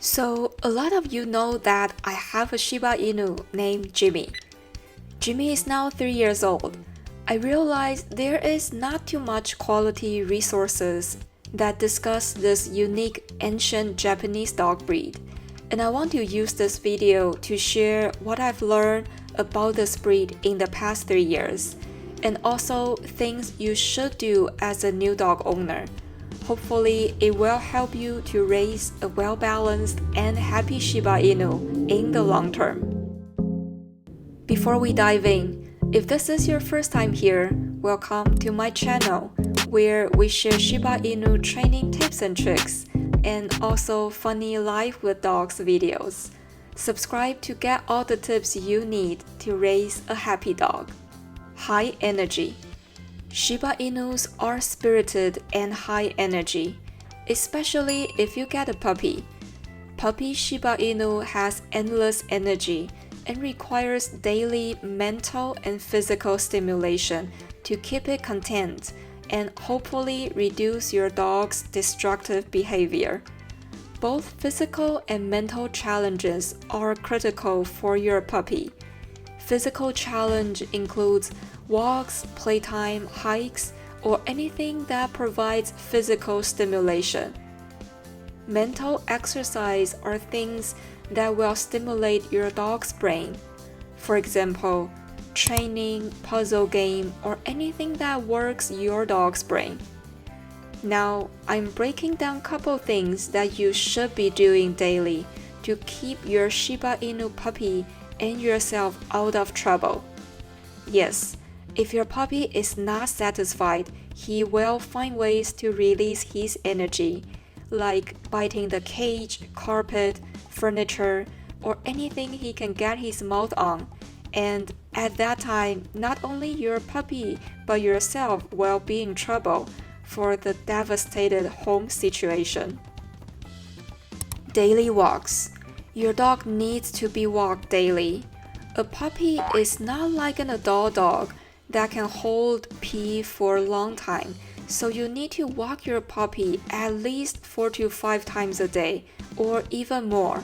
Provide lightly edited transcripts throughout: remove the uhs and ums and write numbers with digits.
So, a lot of you know that I have a Shiba Inu named Jimmy. Jimmy is now 3 years old. I realized there is not too much quality resources that discuss this unique ancient Japanese dog breed, and I want to use this video to share what I've learned about this breed in the past 3 years, and also things you should do as a new dog owner. Hopefully, it will help you to raise a well-balanced and happy Shiba Inu in the long term. Before we dive in, if this is your first time here, welcome to my channel, where we share Shiba Inu training tips and tricks, and also funny life with dogs videos. Subscribe to get all the tips you need to raise a happy dog. High energy. Shiba Inus are spirited and high energy, especially if you get a puppy. Puppy Shiba Inu has endless energy and requires daily mental and physical stimulation to keep it content and hopefully reduce your dog's destructive behavior. Both physical and mental challenges are critical for your puppy. Physical challenge includes walks, playtime, hikes, or anything that provides physical stimulation. Mental exercise are things that will stimulate your dog's brain. For example, training, puzzle game, or anything that works your dog's brain. Now, I'm breaking down a couple things that you should be doing daily to keep your Shiba Inu puppy and yourself out of trouble. Yes, if your puppy is not satisfied, he will find ways to release his energy, like biting the cage, carpet, furniture, or anything he can get his mouth on. And at that time, not only your puppy, but yourself will be in trouble for the devastated home situation. Daily walks. Your dog needs to be walked daily. A puppy is not like an adult dog that can hold pee for a long time, so you need to walk your puppy at least 4 to 5 times a day, or even more.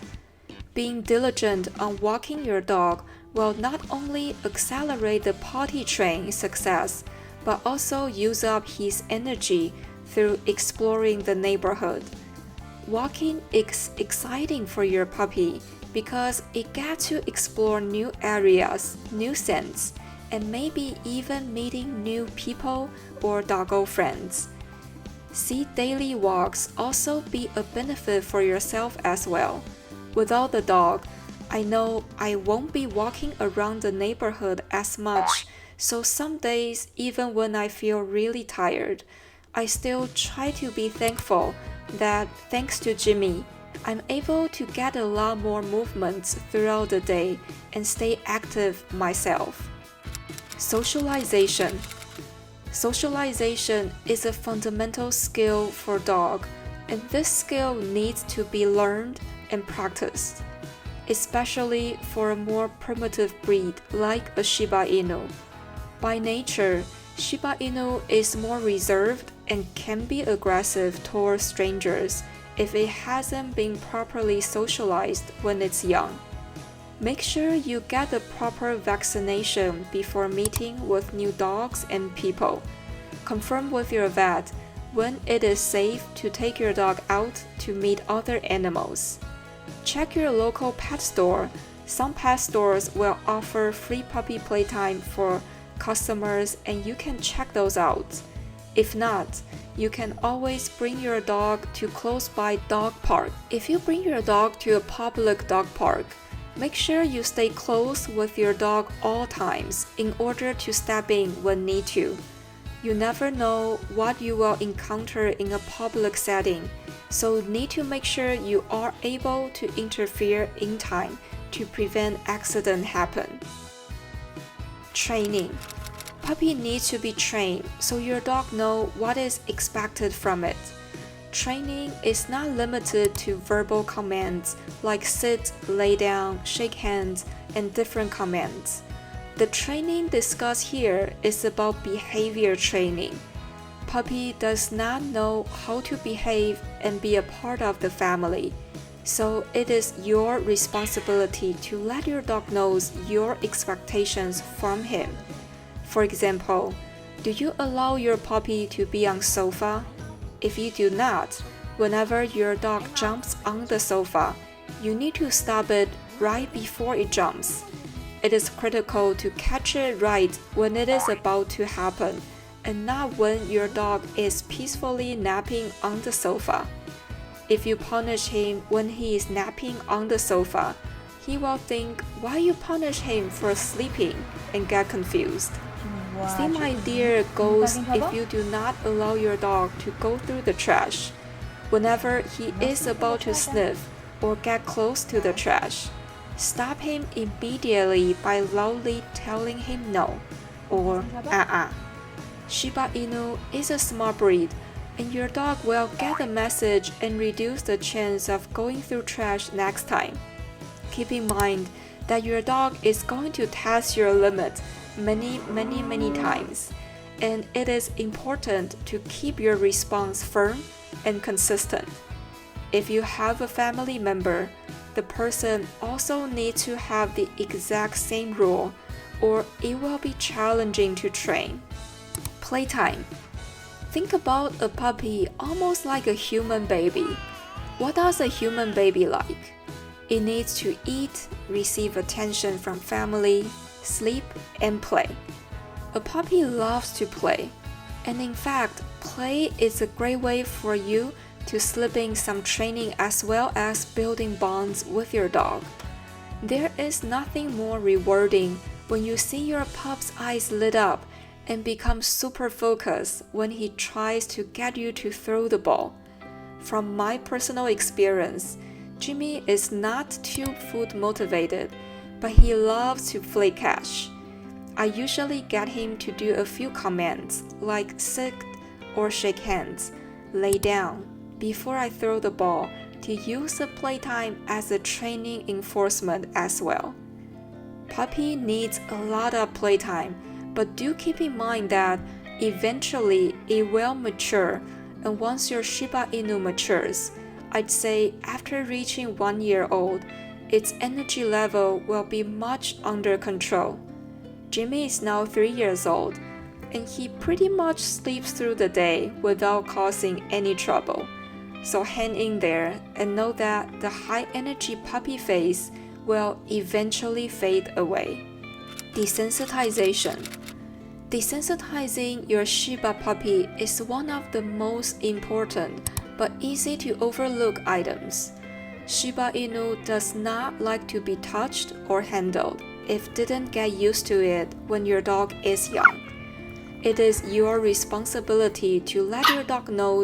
Being diligent on walking your dog will not only accelerate the potty train success, but also use up his energy through exploring the neighborhood. Walking is exciting for your puppy because it gets to explore new areas, new scents, and maybe even meeting new people or doggo friends. See daily walks also be a benefit for yourself as well. Without the dog, I know I won't be walking around the neighborhood as much, so some days, even when I feel really tired, I still try to be thankful that thanks to Jimmy, I'm able to get a lot more movements throughout the day and stay active myself. Socialization. Socialization is a fundamental skill for dog, and this skill needs to be learned and practiced, especially for a more primitive breed like a Shiba Inu. By nature, Shiba Inu is more reserved and can be aggressive towards strangers if it hasn't been properly socialized when it's young. Make sure you get the proper vaccination before meeting with new dogs and people. Confirm with your vet when it is safe to take your dog out to meet other animals. Check your local pet store. Some pet stores will offer free puppy playtime for customers, and you can check those out. If not, you can always bring your dog to close by dog park. If you bring your dog to a public dog park, make sure you stay close with your dog all times in order to step in when need to. You never know what you will encounter in a public setting, so need to make sure you are able to interfere in time to prevent accident happen. Training. Puppy needs to be trained so your dog know what is expected from it. Training is not limited to verbal commands like sit, lay down, shake hands, and different commands. The training discussed here is about behavior training. Puppy does not know how to behave and be a part of the family, So it is your responsibility to let your dog know your expectations from him. For example, do you allow your puppy to be on sofa? If you do not, whenever your dog jumps on the sofa, you need to stop it right before it jumps. It is critical to catch it right when it is about to happen, and not when your dog is peacefully napping on the sofa. If you punish him when he is napping on the sofa, he will think why you punish him for sleeping and get confused. Same idea goes if you do not allow your dog to go through the trash. Whenever he is about to sniff or get close to the trash, stop him immediately by loudly telling him no or Shiba Inu is a smart breed, and your dog will get the message and reduce the chance of going through trash next time. Keep in mind that your dog is going to test your limit many times, and it is important to keep your response firm and consistent. If you have a family member, the person also needs to have the exact same rule, or it will be challenging to train. Playtime. Think about a puppy almost like a human baby. What does a human baby like? It needs to eat, receive attention from family, sleep, and play. A puppy loves to play, and in fact, play is a great way for you to slip in some training as well as building bonds with your dog. There is nothing more rewarding when you see your pup's eyes lit up and become super focused when he tries to get you to throw the ball. From my personal experience, Jimmy is not too food motivated, but he loves to play catch. I usually get him to do a few commands like sit or shake hands, lay down, before I throw the ball, to use the playtime as a training enforcement as well. Puppy needs a lot of playtime, but do keep in mind that eventually it will mature, and once your Shiba Inu matures, I'd say after reaching 1 year old, its energy level will be much under control. Jimmy is now 3 years old, and he pretty much sleeps through the day without causing any trouble. So hang in there and know that the high energy puppy phase will eventually fade away. Desensitization. Desensitizing your Shiba puppy is one of the most important but easy to overlook items. Shiba Inu does not like to be touched or handled if didn't get used to it when your dog is young. It is your responsibility to let your dog know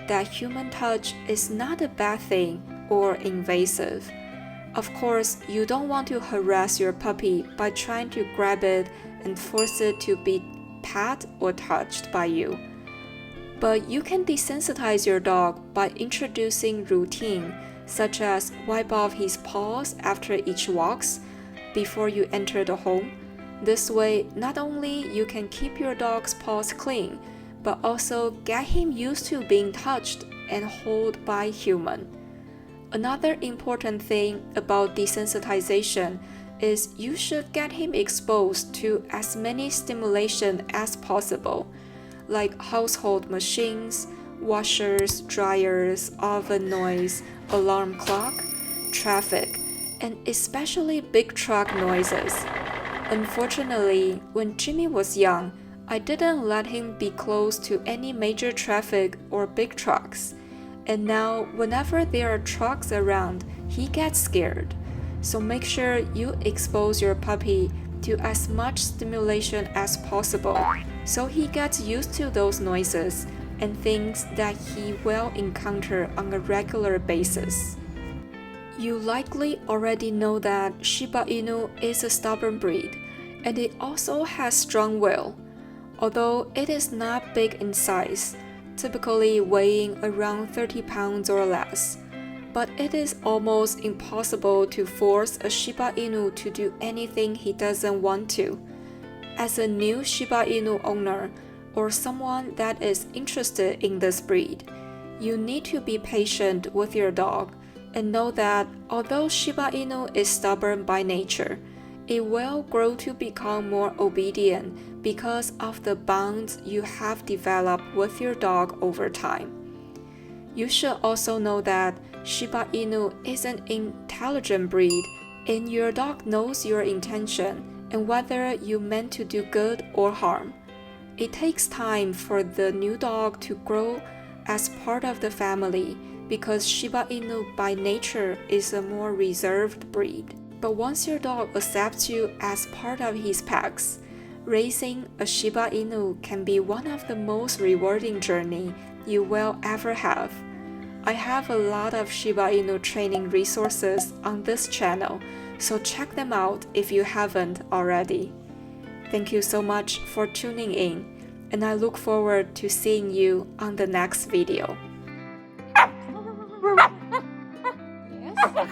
that human touch is not a bad thing or invasive. Of course, you don't want to harass your puppy by trying to grab it and force it to be pat or touched by you. But you can desensitize your dog by introducing routine, such as wipe off his paws after each walks before you enter the home. This way, not only you can keep your dog's paws clean, but also get him used to being touched and held by human. Another important thing about desensitization is you should get him exposed to as many stimulation as possible, like household machines, washers, dryers, oven noise, alarm clock, traffic, and especially big truck noises. Unfortunately, when Jimmy was young, I didn't let him be close to any major traffic or big trucks. And now, whenever there are trucks around, he gets scared. So make sure you expose your puppy to as much stimulation as possible so he gets used to those noises and things that he will encounter on a regular basis. You likely already know that Shiba Inu is a stubborn breed, and it also has strong will. Although it is not big in size, typically weighing around 30 pounds or less, but it is almost impossible to force a Shiba Inu to do anything he doesn't want to. As a new Shiba Inu owner or someone that is interested in this breed, you need to be patient with your dog And know that although Shiba Inu is stubborn by nature, it will grow to become more obedient because of the bonds you have developed with your dog over time. You should also know that Shiba Inu is an intelligent breed, and your dog knows your intention and whether you meant to do good or harm. It takes time for the new dog to grow as part of the family because Shiba Inu by nature is a more reserved breed. But once your dog accepts you as part of his packs, raising a Shiba Inu can be one of the most rewarding journeys you will ever have. I have a lot of Shiba Inu training resources on this channel, so check them out if you haven't already. Thank you so much for tuning in, and I look forward to seeing you on the next video. Yes.